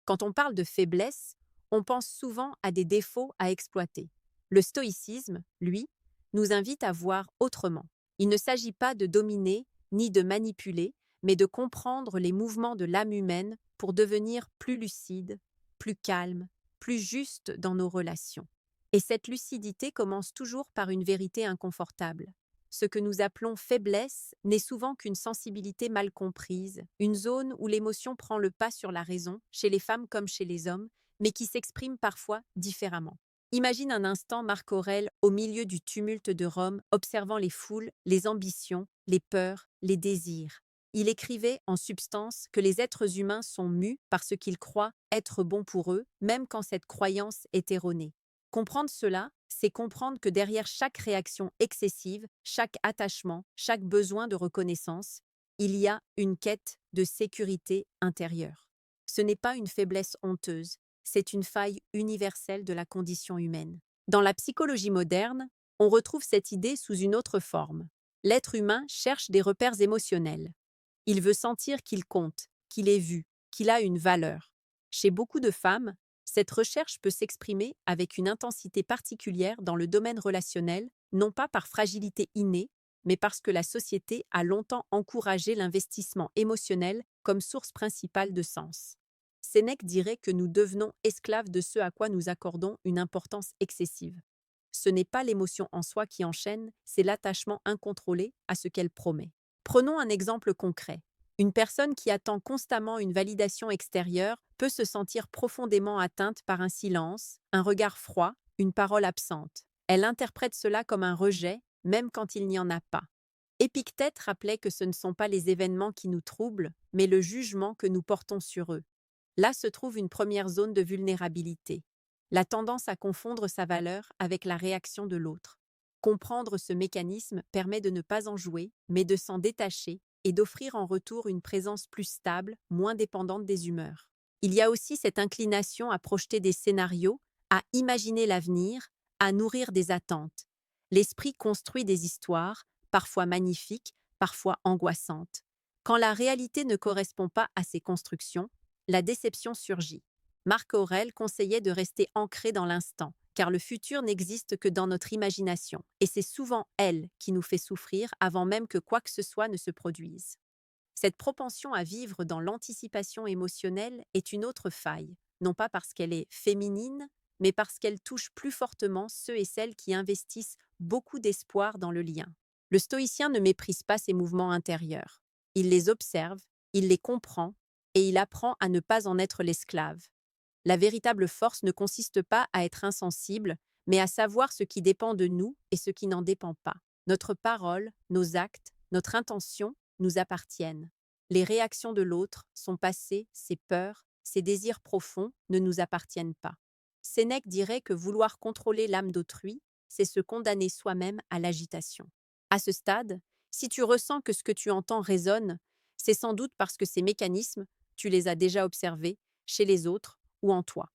Quand on parle de faiblesse, on pense souvent à des défauts à exploiter. Le stoïcisme, lui, nous invite à voir autrement. Il ne s'agit pas de dominer ni de manipuler, mais de comprendre les mouvements de l'âme humaine pour devenir plus lucide, plus calme, plus juste dans nos relations. Et cette lucidité commence toujours par une vérité inconfortable. Ce que nous appelons faiblesse n'est souvent qu'une sensibilité mal comprise, une zone où l'émotion prend le pas sur la raison, chez les femmes comme chez les hommes, mais qui s'exprime parfois différemment. Imagine un instant Marc Aurèle au milieu du tumulte de Rome, observant les foules, les ambitions, les peurs, les désirs. Il écrivait en substance que les êtres humains sont mus par ce qu'ils croient être bon pour eux, même quand cette croyance est erronée. Comprendre cela, c'est comprendre que derrière chaque réaction excessive, chaque attachement, chaque besoin de reconnaissance, il y a une quête de sécurité intérieure. Ce n'est pas une faiblesse honteuse, c'est une faille universelle de la condition humaine. Dans la psychologie moderne, on retrouve cette idée sous une autre forme. L'être humain cherche des repères émotionnels. Il veut sentir qu'il compte, qu'il est vu, qu'il a une valeur. Chez beaucoup de femmes, cette recherche peut s'exprimer avec une intensité particulière dans le domaine relationnel, non pas par fragilité innée, mais parce que la société a longtemps encouragé l'investissement émotionnel comme source principale de sens. Sénèque dirait que nous devenons esclaves de ce à quoi nous accordons une importance excessive. Ce n'est pas l'émotion en soi qui enchaîne, c'est l'attachement incontrôlé à ce qu'elle promet. Prenons un exemple concret. Une personne qui attend constamment une validation extérieure peut se sentir profondément atteinte par un silence, un regard froid, une parole absente. Elle interprète cela comme un rejet, même quand il n'y en a pas. Épictète rappelait que ce ne sont pas les événements qui nous troublent, mais le jugement que nous portons sur eux. Là se trouve une première zone de vulnérabilité, la tendance à confondre sa valeur avec la réaction de l'autre. Comprendre ce mécanisme permet de ne pas en jouer, mais de s'en détacher et d'offrir en retour une présence plus stable, moins dépendante des humeurs. Il y a aussi cette inclination à projeter des scénarios, à imaginer l'avenir, à nourrir des attentes. L'esprit construit des histoires, parfois magnifiques, parfois angoissantes. Quand la réalité ne correspond pas à ces constructions, la déception surgit. Marc Aurèle conseillait de rester ancré dans l'instant, car le futur n'existe que dans notre imagination, et c'est souvent elle qui nous fait souffrir avant même que quoi que ce soit ne se produise. Cette propension à vivre dans l'anticipation émotionnelle est une autre faille, non pas parce qu'elle est féminine, mais parce qu'elle touche plus fortement ceux et celles qui investissent beaucoup d'espoir dans le lien. Le stoïcien ne méprise pas ses mouvements intérieurs. Il les observe, il les comprend, et il apprend à ne pas en être l'esclave. La véritable force ne consiste pas à être insensible, mais à savoir ce qui dépend de nous et ce qui n'en dépend pas. Notre parole, nos actes, notre intention nous appartiennent. Les réactions de l'autre, son passé, ses peurs, ses désirs profonds ne nous appartiennent pas. Sénèque dirait que vouloir contrôler l'âme d'autrui, c'est se condamner soi-même à l'agitation. À ce stade, si tu ressens que ce que tu entends résonne, c'est sans doute parce que ces mécanismes, tu les as déjà observés chez les autres ou en toi.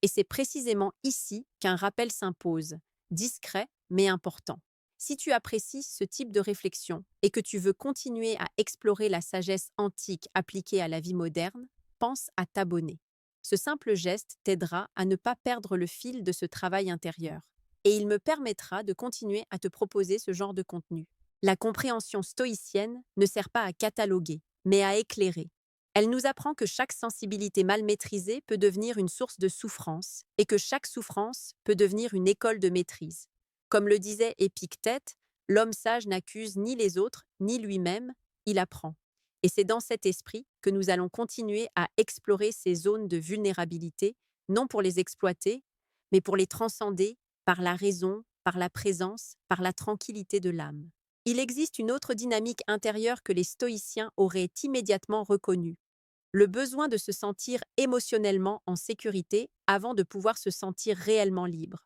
Et c'est précisément ici qu'un rappel s'impose, discret mais important. Si tu apprécies ce type de réflexion et que tu veux continuer à explorer la sagesse antique appliquée à la vie moderne, pense à t'abonner. Ce simple geste t'aidera à ne pas perdre le fil de ce travail intérieur, et il me permettra de continuer à te proposer ce genre de contenu. La compréhension stoïcienne ne sert pas à cataloguer, mais à éclairer. Elle nous apprend que chaque sensibilité mal maîtrisée peut devenir une source de souffrance et que chaque souffrance peut devenir une école de maîtrise. Comme le disait Épictète, l'homme sage n'accuse ni les autres ni lui-même, il apprend. Et c'est dans cet esprit que nous allons continuer à explorer ces zones de vulnérabilité, non pour les exploiter, mais pour les transcender par la raison, par la présence, par la tranquillité de l'âme. Il existe une autre dynamique intérieure que les stoïciens auraient immédiatement reconnue: le besoin de se sentir émotionnellement en sécurité avant de pouvoir se sentir réellement libre.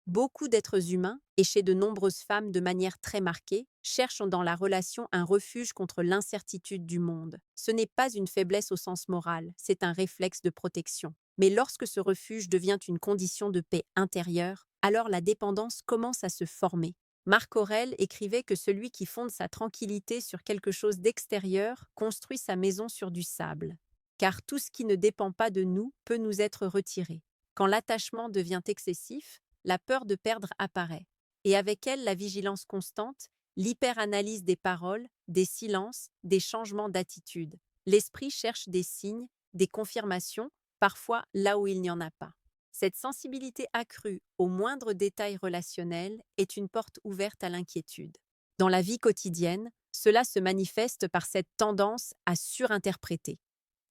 Beaucoup d'êtres humains, et chez de nombreuses femmes de manière très marquée, cherchent dans la relation un refuge contre l'incertitude du monde. Ce n'est pas une faiblesse au sens moral, c'est un réflexe de protection. Mais lorsque ce refuge devient une condition de paix intérieure, alors la dépendance commence à se former. Marc Aurèle écrivait que celui qui fonde sa tranquillité sur quelque chose d'extérieur construit sa maison sur du sable. car tout ce qui ne dépend pas de nous peut nous être retiré. Quand l'attachement devient excessif, la peur de perdre apparaît, et avec elle la vigilance constante, l'hyperanalyse des paroles, des silences, des changements d'attitude. L'esprit cherche des signes, des confirmations, parfois là où il n'y en a pas. Cette sensibilité accrue aux moindres détails relationnels est une porte ouverte à l'inquiétude. Dans la vie quotidienne, cela se manifeste par cette tendance à surinterpréter.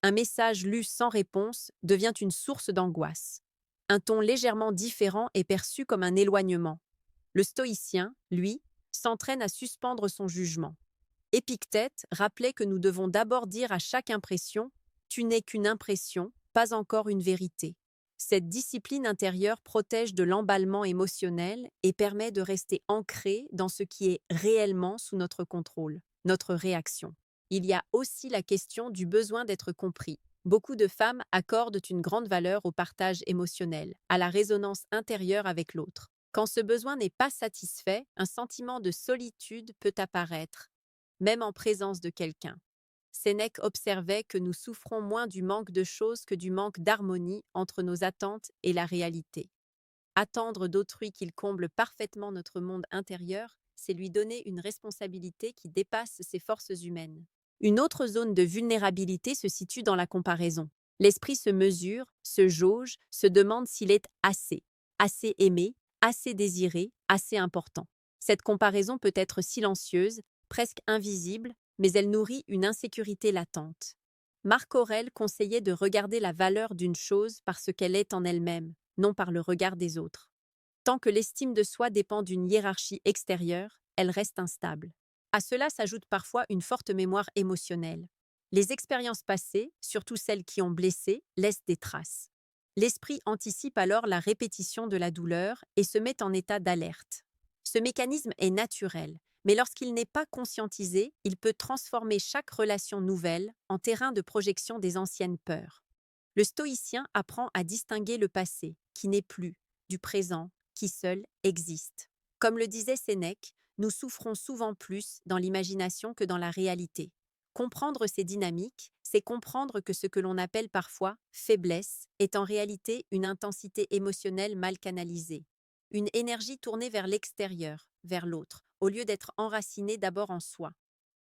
Un message lu sans réponse devient une source d'angoisse. Un ton légèrement différent est perçu comme un éloignement. Le stoïcien, lui, s'entraîne à suspendre son jugement. Épictète rappelait que nous devons d'abord dire à chaque impression « tu n'es qu'une impression, pas encore une vérité ». Cette discipline intérieure protège de l'emballement émotionnel et permet de rester ancré dans ce qui est réellement sous notre contrôle, notre réaction. Il y a aussi la question du besoin d'être compris. Beaucoup de femmes accordent une grande valeur au partage émotionnel, à la résonance intérieure avec l'autre. Quand ce besoin n'est pas satisfait, un sentiment de solitude peut apparaître, même en présence de quelqu'un. Sénèque observait que nous souffrons moins du manque de choses que du manque d'harmonie entre nos attentes et la réalité. Attendre d'autrui qu'il comble parfaitement notre monde intérieur, c'est lui donner une responsabilité qui dépasse ses forces humaines. Une autre zone de vulnérabilité se situe dans la comparaison. L'esprit se mesure, se jauge, se demande s'il est assez aimé, assez désiré, assez important. Cette comparaison peut être silencieuse, presque invisible, mais elle nourrit une insécurité latente. Marc Aurèle conseillait de regarder la valeur d'une chose par ce qu'elle est en elle-même, non par le regard des autres. Tant que l'estime de soi dépend d'une hiérarchie extérieure, elle reste instable. À cela s'ajoute parfois une forte mémoire émotionnelle. Les expériences passées, surtout celles qui ont blessé, laissent des traces. L'esprit anticipe alors la répétition de la douleur et se met en état d'alerte. Ce mécanisme est naturel, mais lorsqu'il n'est pas conscientisé, il peut transformer chaque relation nouvelle en terrain de projection des anciennes peurs. Le stoïcien apprend à distinguer le passé, qui n'est plus, du présent, qui seul existe. Comme le disait Sénèque, nous souffrons souvent plus dans l'imagination que dans la réalité. Comprendre ces dynamiques, c'est comprendre que ce que l'on appelle parfois faiblesse est en réalité une intensité émotionnelle mal canalisée, une énergie tournée vers l'extérieur, vers l'autre, au lieu d'être enracinée d'abord en soi.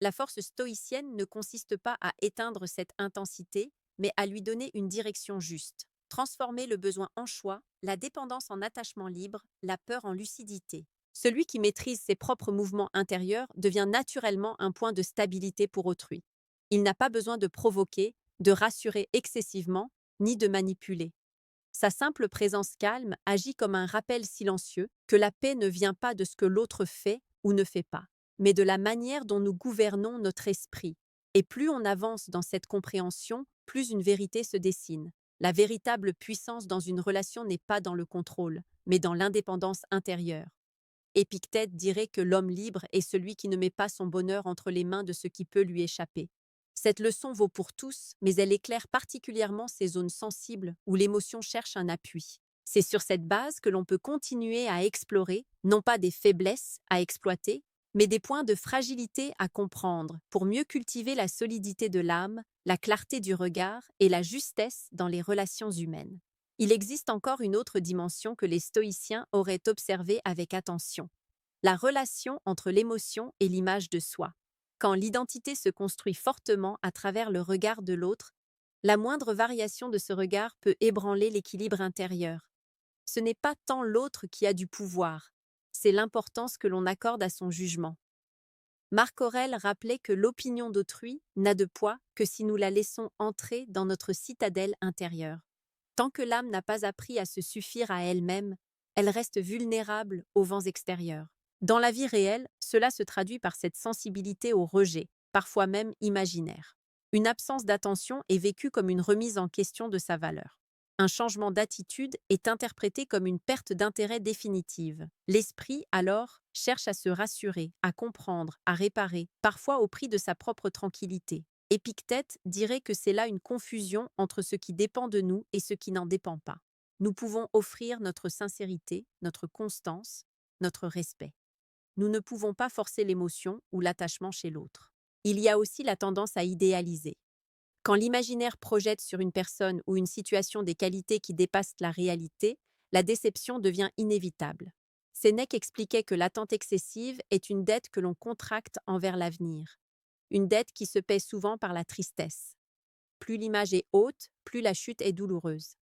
La force stoïcienne ne consiste pas à éteindre cette intensité, mais à lui donner une direction juste. Transformer le besoin en choix, la dépendance en attachement libre, la peur en lucidité. Celui qui maîtrise ses propres mouvements intérieurs devient naturellement un point de stabilité pour autrui. Il n'a pas besoin de provoquer, de rassurer excessivement, ni de manipuler. Sa simple présence calme agit comme un rappel silencieux que la paix ne vient pas de ce que l'autre fait ou ne fait pas, mais de la manière dont nous gouvernons notre esprit. Et plus on avance dans cette compréhension, plus une vérité se dessine. La véritable puissance dans une relation n'est pas dans le contrôle, mais dans l'indépendance intérieure. Épictète dirait que l'homme libre est celui qui ne met pas son bonheur entre les mains de ce qui peut lui échapper. Cette leçon vaut pour tous, mais elle éclaire particulièrement ces zones sensibles où l'émotion cherche un appui. C'est sur cette base que l'on peut continuer à explorer, non pas des faiblesses à exploiter, mais des points de fragilité à comprendre pour mieux cultiver la solidité de l'âme, la clarté du regard et la justesse dans les relations humaines. Il existe encore une autre dimension que les stoïciens auraient observée avec attention. La relation entre l'émotion et l'image de soi. Quand l'identité se construit fortement à travers le regard de l'autre, la moindre variation de ce regard peut ébranler l'équilibre intérieur. Ce n'est pas tant l'autre qui a du pouvoir, c'est l'importance que l'on accorde à son jugement. Marc Aurèle rappelait que l'opinion d'autrui n'a de poids que si nous la laissons entrer dans notre citadelle intérieure. Tant que l'âme n'a pas appris à se suffire à elle-même, elle reste vulnérable aux vents extérieurs. Dans la vie réelle, cela se traduit par cette sensibilité au rejet, parfois même imaginaire. Une absence d'attention est vécue comme une remise en question de sa valeur. Un changement d'attitude est interprété comme une perte d'intérêt définitive. L'esprit, alors, cherche à se rassurer, à comprendre, à réparer, parfois au prix de sa propre tranquillité. Épictète dirait que c'est là une confusion entre ce qui dépend de nous et ce qui n'en dépend pas. Nous pouvons offrir notre sincérité, notre constance, notre respect. Nous ne pouvons pas forcer l'émotion ou l'attachement chez l'autre. Il y a aussi la tendance à idéaliser. Quand l'imaginaire projette sur une personne ou une situation des qualités qui dépassent la réalité, la déception devient inévitable. Sénèque expliquait que l'attente excessive est une dette que l'on contracte envers l'avenir, une dette qui se paie souvent par la tristesse. Plus l'image est haute, plus la chute est douloureuse.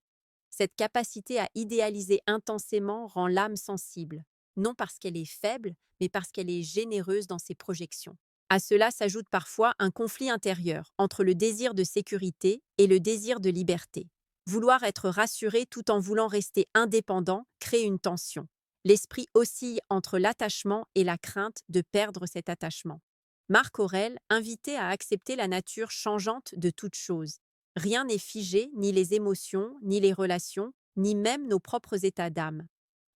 Cette capacité à idéaliser intensément rend l'âme sensible, non parce qu'elle est faible, mais parce qu'elle est généreuse dans ses projections. À cela s'ajoute parfois un conflit intérieur entre le désir de sécurité et le désir de liberté. Vouloir être rassuré tout en voulant rester indépendant crée une tension. L'esprit oscille entre l'attachement et la crainte de perdre cet attachement. Marc Aurèle invitait à accepter la nature changeante de toute chose. Rien n'est figé, ni les émotions, ni les relations, ni même nos propres états d'âme.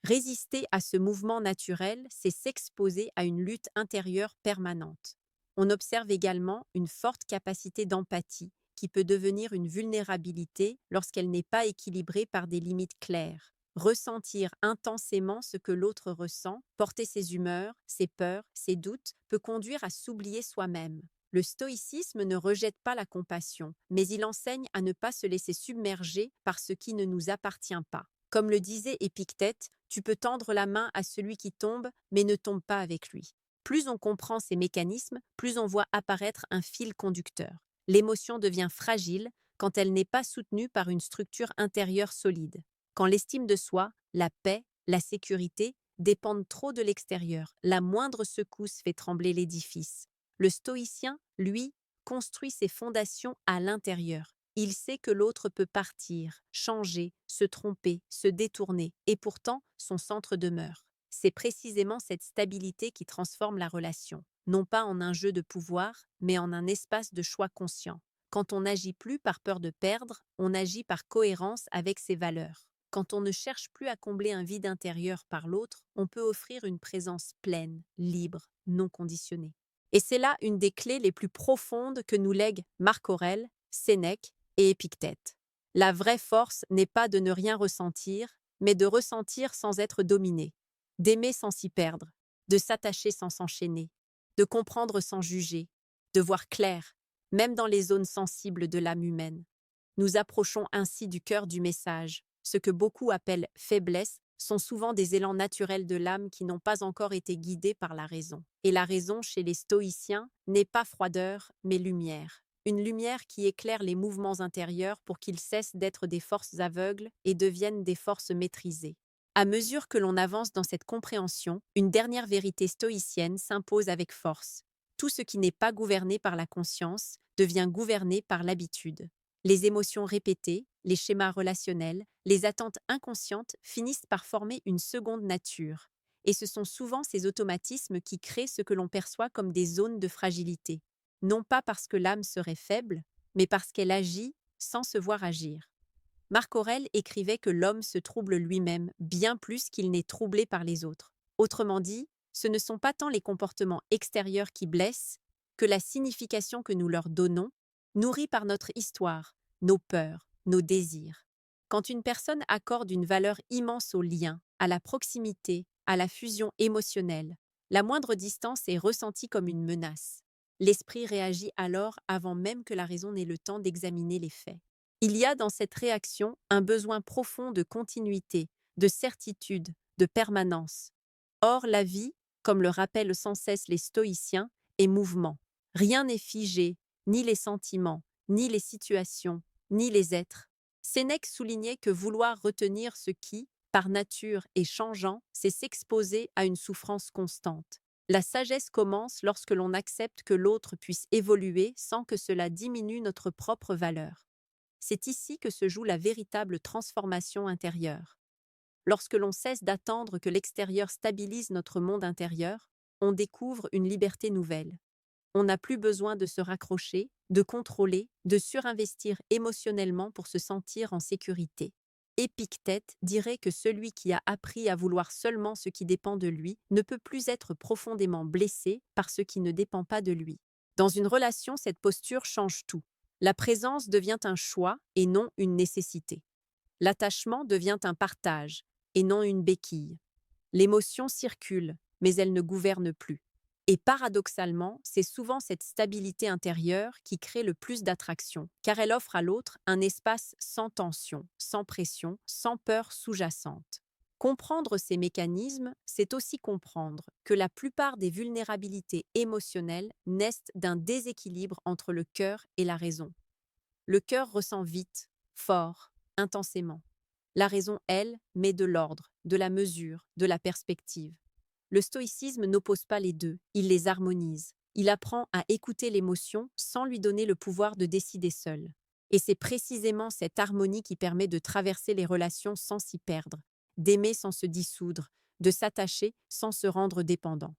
Résister à ce mouvement naturel, c'est s'exposer à une lutte intérieure permanente. On observe également une forte capacité d'empathie qui peut devenir une vulnérabilité lorsqu'elle n'est pas équilibrée par des limites claires. Ressentir intensément ce que l'autre ressent, porter ses humeurs, ses peurs, ses doutes, peut conduire à s'oublier soi-même. Le stoïcisme ne rejette pas la compassion, mais il enseigne à ne pas se laisser submerger par ce qui ne nous appartient pas. Comme le disait Épictète, tu peux tendre la main à celui qui tombe, mais ne tombe pas avec lui. Plus on comprend ces mécanismes, plus on voit apparaître un fil conducteur. L'émotion devient fragile quand elle n'est pas soutenue par une structure intérieure solide. Quand l'estime de soi, la paix, la sécurité dépendent trop de l'extérieur, la moindre secousse fait trembler l'édifice. Le stoïcien, lui, construit ses fondations à l'intérieur. Il sait que l'autre peut partir, changer, se tromper, se détourner, et pourtant son centre demeure. C'est précisément cette stabilité qui transforme la relation, non pas en un jeu de pouvoir, mais en un espace de choix conscient. Quand on n'agit plus par peur de perdre, on agit par cohérence avec ses valeurs. Quand on ne cherche plus à combler un vide intérieur par l'autre, on peut offrir une présence pleine, libre, non conditionnée. Et c'est là une des clés les plus profondes que nous lèguent Marc Aurèle, Sénèque et Épictète. La vraie force n'est pas de ne rien ressentir, mais de ressentir sans être dominé, d'aimer sans s'y perdre, de s'attacher sans s'enchaîner, de comprendre sans juger, de voir clair, même dans les zones sensibles de l'âme humaine. Nous approchons ainsi du cœur du message. Ce que beaucoup appellent faiblesse sont souvent des élans naturels de l'âme qui n'ont pas encore été guidés par la raison. Et la raison, chez les stoïciens, n'est pas froideur, mais lumière. Une lumière qui éclaire les mouvements intérieurs pour qu'ils cessent d'être des forces aveugles et deviennent des forces maîtrisées. À mesure que l'on avance dans cette compréhension, une dernière vérité stoïcienne s'impose avec force. Tout ce qui n'est pas gouverné par la conscience devient gouverné par l'habitude. Les émotions répétées, les schémas relationnels, les attentes inconscientes finissent par former une seconde nature. Et ce sont souvent ces automatismes qui créent ce que l'on perçoit comme des zones de fragilité. Non pas parce que l'âme serait faible, mais parce qu'elle agit sans se voir agir. Marc Aurèle écrivait que l'homme se trouble lui-même bien plus qu'il n'est troublé par les autres. Autrement dit, ce ne sont pas tant les comportements extérieurs qui blessent que la signification que nous leur donnons, nourrie par notre histoire, nos peurs, nos désirs. Quand une personne accorde une valeur immense au lien, à la proximité, à la fusion émotionnelle, la moindre distance est ressentie comme une menace. L'esprit réagit alors avant même que la raison n'ait le temps d'examiner les faits. Il y a dans cette réaction un besoin profond de continuité, de certitude, de permanence. Or, la vie, comme le rappellent sans cesse les stoïciens, est mouvement. Rien n'est figé, ni les sentiments, ni les situations, ni les êtres. Sénèque soulignait que vouloir retenir ce qui, par nature, est changeant, c'est s'exposer à une souffrance constante. La sagesse commence lorsque l'on accepte que l'autre puisse évoluer sans que cela diminue notre propre valeur. C'est ici que se joue la véritable transformation intérieure. Lorsque l'on cesse d'attendre que l'extérieur stabilise notre monde intérieur, on découvre une liberté nouvelle. On n'a plus besoin de se raccrocher, de contrôler, de surinvestir émotionnellement pour se sentir en sécurité. Épictète dirait que celui qui a appris à vouloir seulement ce qui dépend de lui ne peut plus être profondément blessé par ce qui ne dépend pas de lui. Dans une relation, cette posture change tout. La présence devient un choix et non une nécessité. L'attachement devient un partage et non une béquille. L'émotion circule, mais elle ne gouverne plus. Et paradoxalement, c'est souvent cette stabilité intérieure qui crée le plus d'attraction, car elle offre à l'autre un espace sans tension, sans pression, sans peur sous-jacente. Comprendre ces mécanismes, c'est aussi comprendre que la plupart des vulnérabilités émotionnelles naissent d'un déséquilibre entre le cœur et la raison. Le cœur ressent vite, fort, intensément. La raison, elle, met de l'ordre, de la mesure, de la perspective. Le stoïcisme n'oppose pas les deux, il les harmonise. Il apprend à écouter l'émotion sans lui donner le pouvoir de décider seul. Et c'est précisément cette harmonie qui permet de traverser les relations sans s'y perdre, d'aimer sans se dissoudre, de s'attacher sans se rendre dépendant.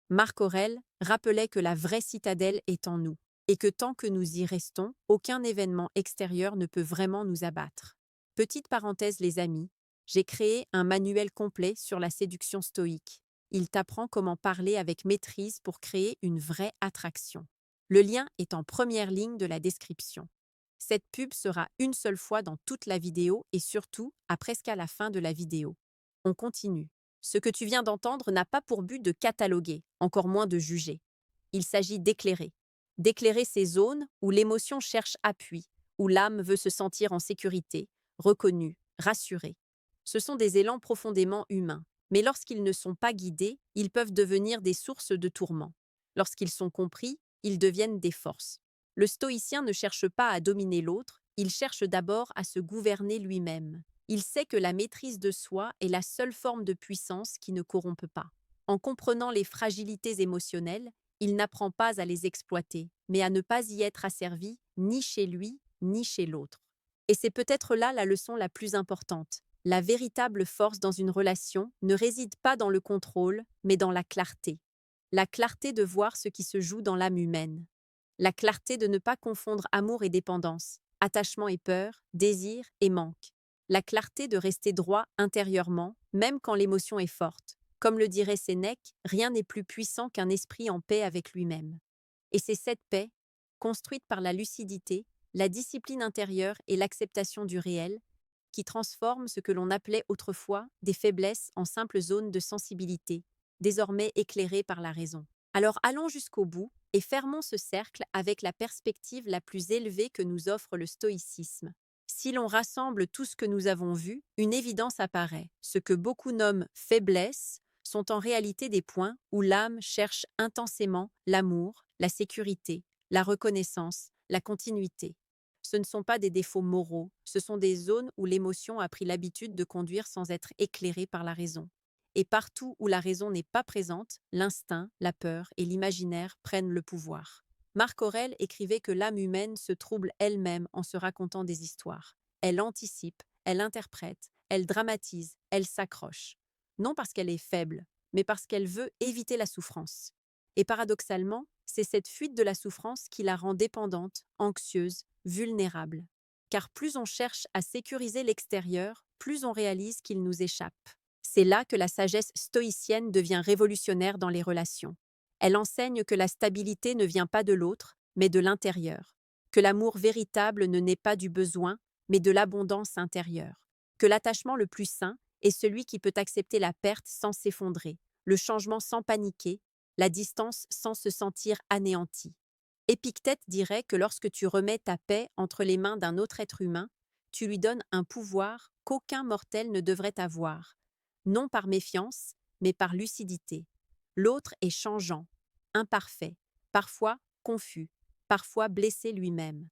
Marc Aurèle rappelait que la vraie citadelle est en nous, et que tant que nous y restons, aucun événement extérieur ne peut vraiment nous abattre. Petite parenthèse les amis, j'ai créé un manuel complet sur la séduction stoïque. Il t'apprend comment parler avec maîtrise pour créer une vraie attraction. Le lien est en première ligne de la description. Cette pub sera une seule fois dans toute la vidéo et surtout à presque à la fin de la vidéo. On continue. Ce que tu viens d'entendre n'a pas pour but de cataloguer, encore moins de juger. Il s'agit d'éclairer. D'éclairer ces zones où l'émotion cherche appui, où l'âme veut se sentir en sécurité, reconnue, rassurée. Ce sont des élans profondément humains, mais lorsqu'ils ne sont pas guidés, ils peuvent devenir des sources de tourments. Lorsqu'ils sont compris, ils deviennent des forces. Le stoïcien ne cherche pas à dominer l'autre, il cherche d'abord à se gouverner lui-même. Il sait que la maîtrise de soi est la seule forme de puissance qui ne corrompt pas. En comprenant les fragilités émotionnelles, il n'apprend pas à les exploiter, mais à ne pas y être asservi, ni chez lui, ni chez l'autre. Et c'est peut-être là la leçon la plus importante. La véritable force dans une relation ne réside pas dans le contrôle, mais dans la clarté. La clarté de voir ce qui se joue dans l'âme humaine. La clarté de ne pas confondre amour et dépendance, attachement et peur, désir et manque. La clarté de rester droit intérieurement, même quand l'émotion est forte. Comme le dirait Sénèque, rien n'est plus puissant qu'un esprit en paix avec lui-même. Et c'est cette paix, construite par la lucidité, la discipline intérieure et l'acceptation du réel, qui transforme ce que l'on appelait autrefois des faiblesses en simples zones de sensibilité, désormais éclairées par la raison. Alors allons jusqu'au bout et fermons ce cercle avec la perspective la plus élevée que nous offre le stoïcisme. Si l'on rassemble tout ce que nous avons vu, une évidence apparaît. Ce que beaucoup nomment faiblesse sont en réalité des points où l'âme cherche intensément l'amour, la sécurité, la reconnaissance, la continuité. Ce ne sont pas des défauts moraux, ce sont des zones où l'émotion a pris l'habitude de conduire sans être éclairée par la raison. Et partout où la raison n'est pas présente, l'instinct, la peur et l'imaginaire prennent le pouvoir. Marc Aurèle écrivait que l'âme humaine se trouble elle-même en se racontant des histoires. Elle anticipe, elle interprète, elle dramatise, elle s'accroche. Non parce qu'elle est faible, mais parce qu'elle veut éviter la souffrance. Et paradoxalement, c'est cette fuite de la souffrance qui la rend dépendante, anxieuse, vulnérable. Car plus on cherche à sécuriser l'extérieur, plus on réalise qu'il nous échappe. C'est là que la sagesse stoïcienne devient révolutionnaire dans les relations. Elle enseigne que la stabilité ne vient pas de l'autre, mais de l'intérieur, que l'amour véritable ne naît pas du besoin, mais de l'abondance intérieure, que l'attachement le plus sain est celui qui peut accepter la perte sans s'effondrer, le changement sans paniquer, la distance sans se sentir anéanti. Épictète dirait que lorsque tu remets ta paix entre les mains d'un autre être humain, tu lui donnes un pouvoir qu'aucun mortel ne devrait avoir, non par méfiance, mais par lucidité. L'autre est changeant, imparfait, parfois confus, parfois blessé lui-même.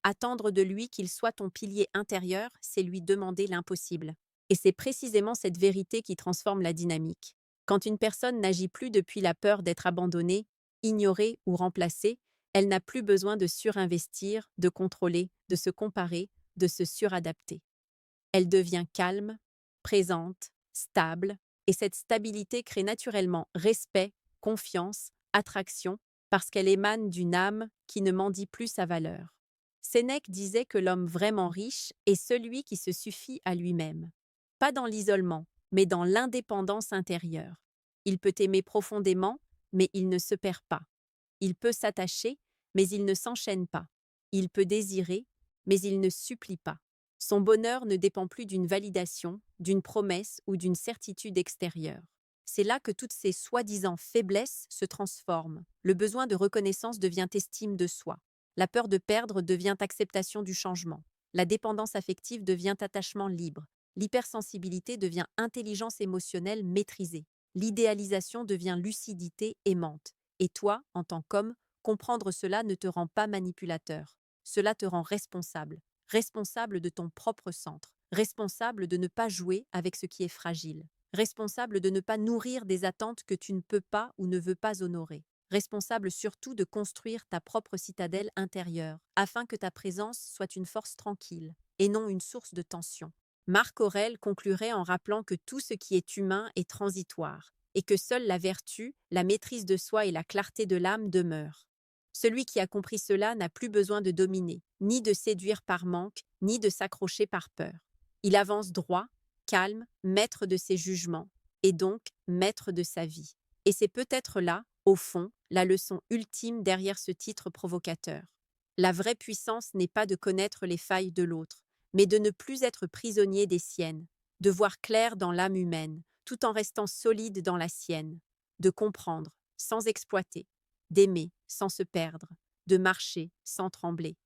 Attendre de lui qu'il soit ton pilier intérieur, c'est lui demander l'impossible. Et c'est précisément cette vérité qui transforme la dynamique. Quand une personne n'agit plus depuis la peur d'être abandonnée, ignorée ou remplacée, elle n'a plus besoin de surinvestir, de contrôler, de se comparer, de se suradapter. Elle devient calme, présente, stable, et cette stabilité crée naturellement respect, confiance, attraction, parce qu'elle émane d'une âme qui ne mendie plus sa valeur. Sénèque disait que l'homme vraiment riche est celui qui se suffit à lui-même. Pas dans l'isolement, mais dans l'indépendance intérieure. Il peut aimer profondément, mais il ne se perd pas. Il peut s'attacher, mais il ne s'enchaîne pas. Il peut désirer, mais il ne supplie pas. Son bonheur ne dépend plus d'une validation, d'une promesse ou d'une certitude extérieure. C'est là que toutes ces soi-disant faiblesses se transforment. Le besoin de reconnaissance devient estime de soi. La peur de perdre devient acceptation du changement. La dépendance affective devient attachement libre. L'hypersensibilité devient intelligence émotionnelle maîtrisée. L'idéalisation devient lucidité aimante. Et toi, en tant qu'homme, comprendre cela ne te rend pas manipulateur. Cela te rend responsable. Responsable de ton propre centre. Responsable de ne pas jouer avec ce qui est fragile. Responsable de ne pas nourrir des attentes que tu ne peux pas ou ne veux pas honorer. Responsable surtout de construire ta propre citadelle intérieure, afin que ta présence soit une force tranquille, et non une source de tension. Marc Aurèle conclurait en rappelant que tout ce qui est humain est transitoire, et que seule la vertu, la maîtrise de soi et la clarté de l'âme demeurent. Celui qui a compris cela n'a plus besoin de dominer, ni de séduire par manque, ni de s'accrocher par peur. Il avance droit, calme, maître de ses jugements, et donc maître de sa vie. Et c'est peut-être là, au fond, la leçon ultime derrière ce titre provocateur. La vraie puissance n'est pas de connaître les failles de l'autre, mais de ne plus être prisonnier des siennes, de voir clair dans l'âme humaine, tout en restant solide dans la sienne, de comprendre, sans exploiter, d'aimer, sans se perdre, de marcher, sans trembler.